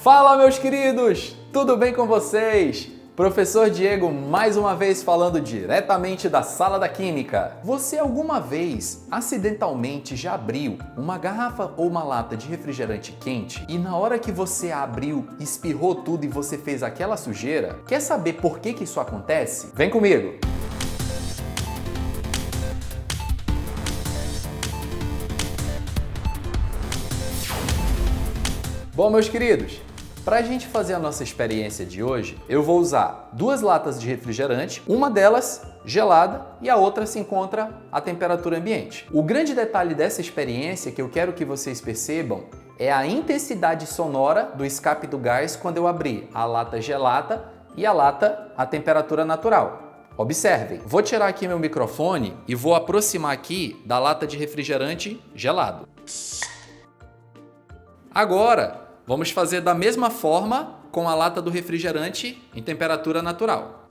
Fala, meus queridos! Tudo bem com vocês? Professor Diego mais uma vez falando diretamente da sala da Química. Você alguma vez acidentalmente já abriu uma garrafa ou uma lata de refrigerante quente e na hora que você abriu, espirrou tudo e você fez aquela sujeira? Quer saber por que isso acontece? Vem comigo! Bom, meus queridos, para a gente fazer a nossa experiência de hoje, eu vou usar duas latas de refrigerante, uma delas gelada e a outra se encontra à temperatura ambiente. O grande detalhe dessa experiência que eu quero que vocês percebam é a intensidade sonora do escape do gás quando eu abrir a lata gelada e a lata à temperatura natural. Observem, vou tirar aqui meu microfone e vou aproximar aqui da lata de refrigerante gelado. Agora, vamos fazer da mesma forma com a lata do refrigerante em temperatura natural.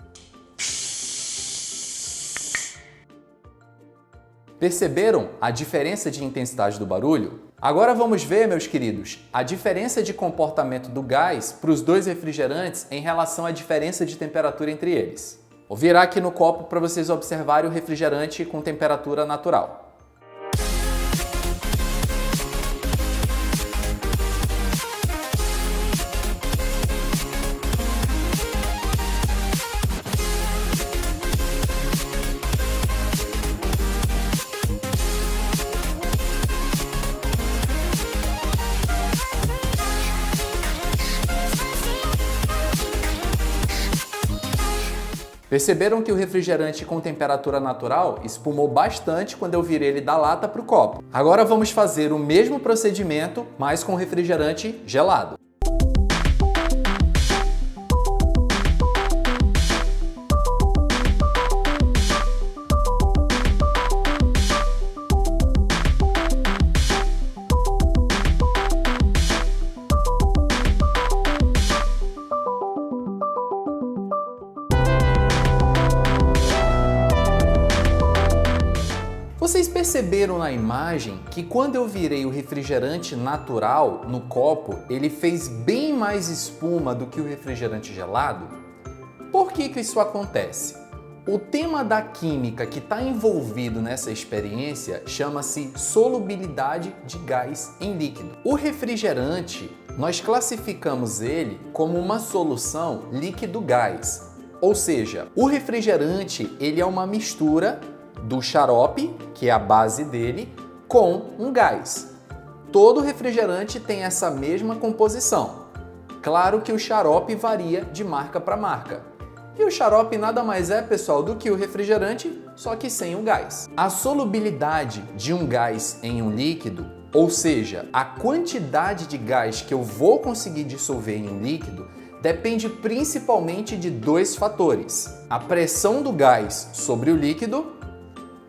Perceberam a diferença de intensidade do barulho? Agora vamos ver, meus queridos, a diferença de comportamento do gás para os dois refrigerantes em relação à diferença de temperatura entre eles. Vou virar aqui no copo para vocês observarem o refrigerante com temperatura natural. Perceberam que o refrigerante com temperatura natural espumou bastante quando eu virei ele da lata para o copo. Agora vamos fazer o mesmo procedimento, mas com refrigerante gelado. Vocês perceberam na imagem que quando eu virei o refrigerante natural no copo, ele fez bem mais espuma do que o refrigerante gelado? Por que isso acontece? O tema da química que está envolvido nessa experiência chama-se solubilidade de gás em líquido. O refrigerante, nós classificamos ele como uma solução líquido-gás, ou seja, o refrigerante ele é uma mistura do xarope, que é a base dele, com um gás. Todo refrigerante tem essa mesma composição. Claro que o xarope varia de marca para marca. E o xarope nada mais é, pessoal, do que o refrigerante, só que sem o gás. A solubilidade de um gás em um líquido, ou seja, a quantidade de gás que eu vou conseguir dissolver em um líquido, depende principalmente de dois fatores: a pressão do gás sobre o líquido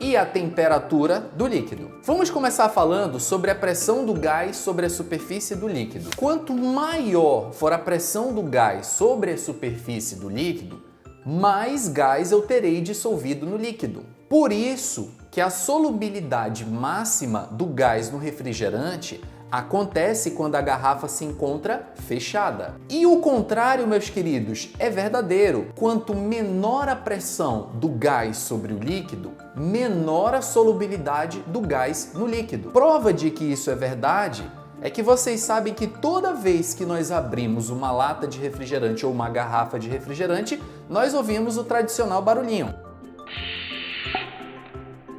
e a temperatura do líquido. Vamos começar falando sobre a pressão do gás sobre a superfície do líquido. Quanto maior for a pressão do gás sobre a superfície do líquido, mais gás eu terei dissolvido no líquido. Por isso que a solubilidade máxima do gás no refrigerante acontece quando a garrafa se encontra fechada. E o contrário, meus queridos, é verdadeiro. Quanto menor a pressão do gás sobre o líquido, menor a solubilidade do gás no líquido. Prova de que isso é verdade é que vocês sabem que toda vez que nós abrimos uma lata de refrigerante ou uma garrafa de refrigerante, nós ouvimos o tradicional barulhinho.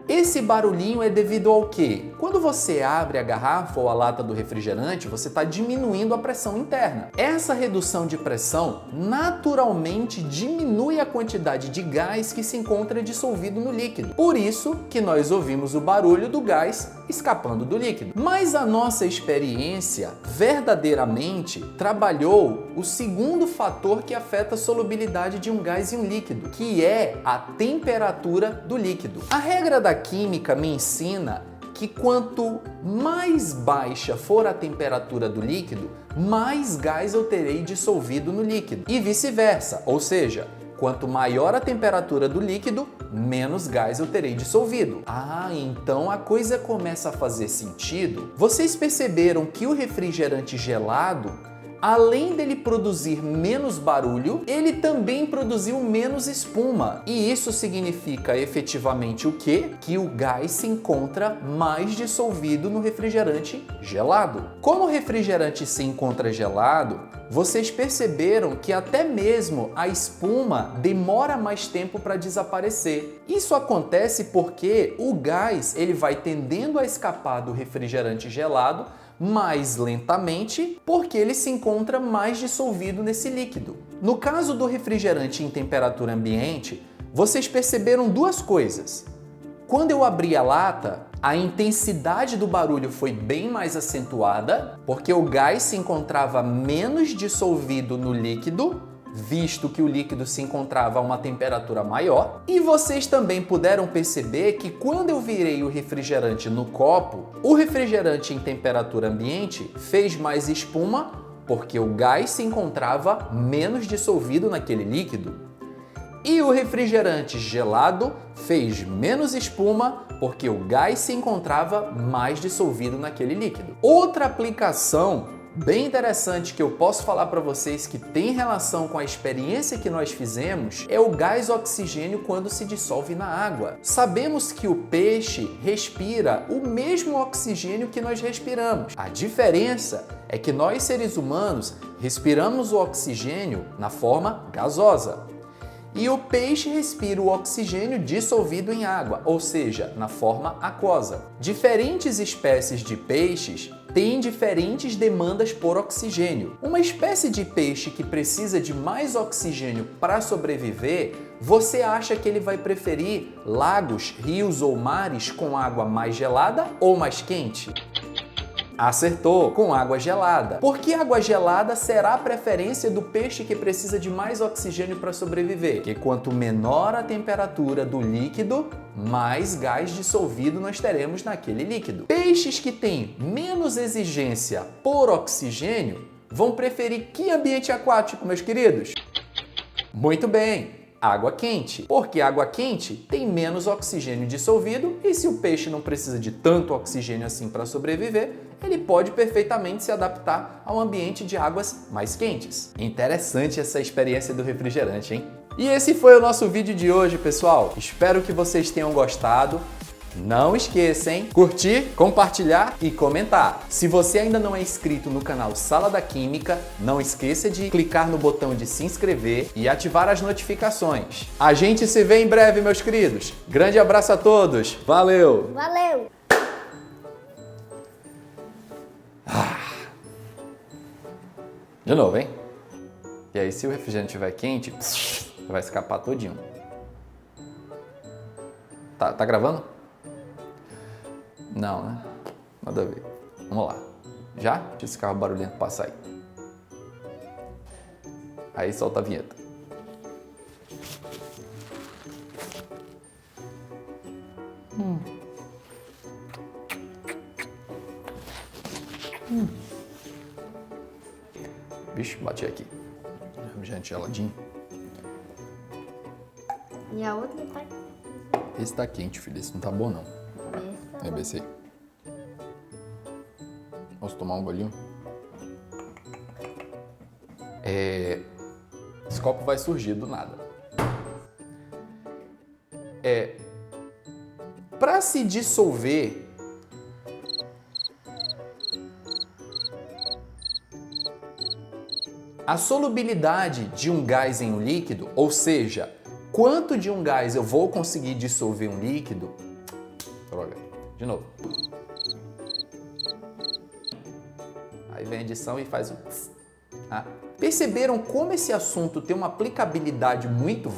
Esse barulhinho é devido ao quê? Quando você abre a garrafa ou a lata do refrigerante, você está diminuindo a pressão interna. Essa redução de pressão naturalmente diminui a quantidade de gás que se encontra dissolvido no líquido. Por isso que nós ouvimos o barulho do gás escapando do líquido. Mas a nossa experiência verdadeiramente trabalhou o segundo fator que afeta a solubilidade de um gás em um líquido, que é a temperatura do líquido. A regra da química me ensina que quanto mais baixa for a temperatura do líquido, mais gás eu terei dissolvido no líquido. E vice-versa, ou seja, quanto maior a temperatura do líquido, menos gás eu terei dissolvido. Ah, então a coisa começa a fazer sentido. Vocês perceberam que o refrigerante gelado, além dele produzir menos barulho, ele também produziu menos espuma. E isso significa efetivamente o quê? Que o gás se encontra mais dissolvido no refrigerante gelado. Como o refrigerante se encontra gelado, vocês perceberam que até mesmo a espuma demora mais tempo para desaparecer. Isso acontece porque o gás ele vai tendendo a escapar do refrigerante gelado mais lentamente, porque ele se encontra mais dissolvido nesse líquido. No caso do refrigerante em temperatura ambiente, vocês perceberam duas coisas. Quando eu abri a lata, a intensidade do barulho foi bem mais acentuada, porque o gás se encontrava menos dissolvido no líquido, visto que o líquido se encontrava a uma temperatura maior. E vocês também puderam perceber que quando eu virei o refrigerante no copo, o refrigerante em temperatura ambiente fez mais espuma, porque o gás se encontrava menos dissolvido naquele líquido. E o refrigerante gelado fez menos espuma porque o gás se encontrava mais dissolvido naquele líquido. Outra aplicação bem interessante que eu posso falar para vocês que tem relação com a experiência que nós fizemos é o gás oxigênio quando se dissolve na água. Sabemos que o peixe respira o mesmo oxigênio que nós respiramos. A diferença é que nós, seres humanos, respiramos o oxigênio na forma gasosa. E o peixe respira o oxigênio dissolvido em água, ou seja, na forma aquosa. Diferentes espécies de peixes têm diferentes demandas por oxigênio. Uma espécie de peixe que precisa de mais oxigênio para sobreviver, você acha que ele vai preferir lagos, rios ou mares com água mais gelada ou mais quente? Acertou, com água gelada. Por que água gelada será a preferência do peixe que precisa de mais oxigênio para sobreviver? Porque quanto menor a temperatura do líquido, mais gás dissolvido nós teremos naquele líquido. Peixes que têm menos exigência por oxigênio vão preferir que ambiente aquático, meus queridos? Muito bem! Água quente, porque água quente tem menos oxigênio dissolvido e se o peixe não precisa de tanto oxigênio assim para sobreviver, ele pode perfeitamente se adaptar a um ambiente de águas mais quentes. Interessante essa experiência do refrigerante, hein? E esse foi o nosso vídeo de hoje, pessoal. Espero que vocês tenham gostado. Não esqueça, hein? Curtir, compartilhar e comentar. Se você ainda não é inscrito no canal Sala da Química, não esqueça de clicar no botão de se inscrever e ativar as notificações. A gente se vê em breve, meus queridos. Grande abraço a todos. Valeu! Valeu! De novo, hein? E aí, se o refrigerante estiver quente, vai escapar todinho. Tá gravando? Não, né? Nada a ver. Vamos lá. Já? Deixa esse carro barulhento passar aí. Aí solta a vinheta. Vixe, bati aqui. Refrigerante geladinho. E a outra tá... Esse tá quente, filho. Esse não tá bom, não. Essa... BC. Posso tomar um golinho? Esse copo vai surgir do nada. Para se dissolver, a solubilidade de um gás em um líquido, ou seja, quanto de um gás eu vou conseguir dissolver um líquido? Droga. De novo. Aí vem a edição e faz o... Perceberam como esse assunto tem uma aplicabilidade muito